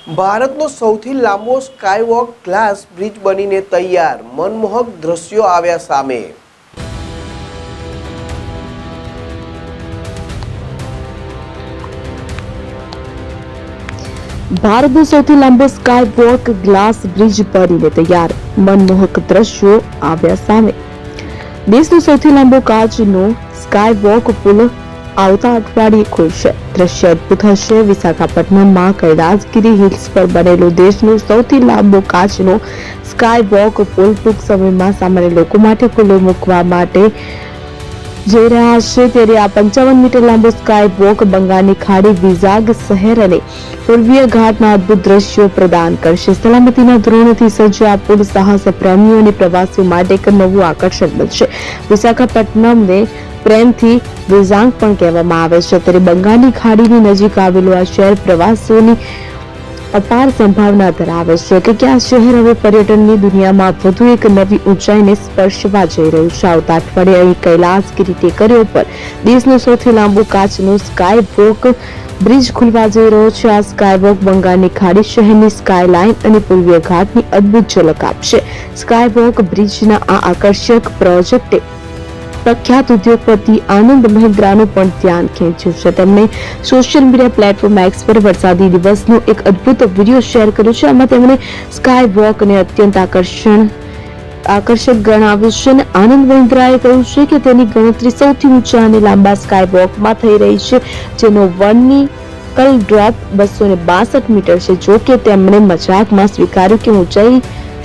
ભારતનો સૌથી લાંબો સ્કાયવોક ગ્લાસ બ્રિજ બનીને તૈયાર, મનમોહક દ્રશ્યો આવ્યા સામે। ભારતનો સૌથી લાંબો સ્કાયવોક ગ્લાસ બ્રિજ બનીને તૈયાર, મનમોહક દ્રશ્યો આવ્યા સામે। દેશનો સૌથી લાંબો કાચનો સ્કાયવોક પુલ આવતા અઠવાડિયે ખુલશે। દ્રશ્ય અદભુત હશે। વિશાખાપટ્ટનમમાં કૈલાસગીરી હિલ્સ પર બનેલો દેશનો સૌથી લાંબો કાચનો સ્કાયવોક પુલ ટૂંક સમયમાં સામાન્ય લોકો માટે ખુલ્લો મૂકવા માટે જઈ રહ્યા છે। ત્યારે આ 55 મીટર લાંબો સ્કાયવોક બંગાળની ખાડી, વિઝાગ શહેર અને પૂર્વીય ઘાટના અદભુત દ્રશ્યો પ્રદાન કરશે। સલામતીના ધોરણોથી સજ્જ આ પુલ સાહસ પ્રેમીઓ અને પ્રવાસીઓ માટે એક નવું આકર્ષણ બનશે। વિશાખાપટ્ટનમને પ્રેમથી વિઝાંગ પણ કહેવામાં આવે છે। ત્યારે બંગાળની ખાડીની નજીક આવેલું આ શહેર પ્રવાસીઓની અપાર સંભાવના ધરાવે છે કે આ શહેર હવે પર્યટનની દુનિયામાં વધુ એક નવી ઊંચાઈને સ્પર્શવા જઈ રહ્યું છે। આવતા અઠવાડિયે અહીં કૈલાસગીરી ટેકરીઓ પર દેશનો સૌથી લાંબો કાચનો સ્કાયવોક બ્રિજ ખુલવા જઈ રહ્યો છે। આ સ્કાયવોક બંગાળની ખાડી, શહેરની સ્કાયલાઇન અને પૂર્વીય ઘાટની અદભુત ઝલક આપશે। સ્કાયવોક બ્રિજના આ આકર્ષક પ્રોજેક્ટે પ્રખ્યાત ઉદ્યોગપતિ આનંદ મહેન્દ્રાનું પણ ધ્યાન ખેંચ્યું છે। તેમણે સોશિયલ મીડિયા પ્લેટફોર્મ એક્સ પર વરસાદી દિવસનો એક અદભુત વિડીયો શેર કર્યો છે। આમાં તેમણે સ્કાયવોકને અત્યંત આકર્ષક ગણાવ્યું છે અને આનંદ મહેન્દ્રાએ કહ્યું છે કે તેની ગણતરી સૌથી ઊંચા અને લાંબા સ્કાયવોકમાં થઈ રહી છે, જેનો વર્ટિકલ ડ્રોપ 262 મીટર છે। જો કે તેમણે મજાકમાં સ્વીકાર્યું કે ઊંચાઈ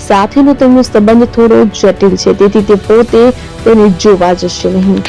સાથેનો તેમનો સંબંધ થોડો જટિલ છે, તેથી તે પોતે તેને જોવા જશે નહીં।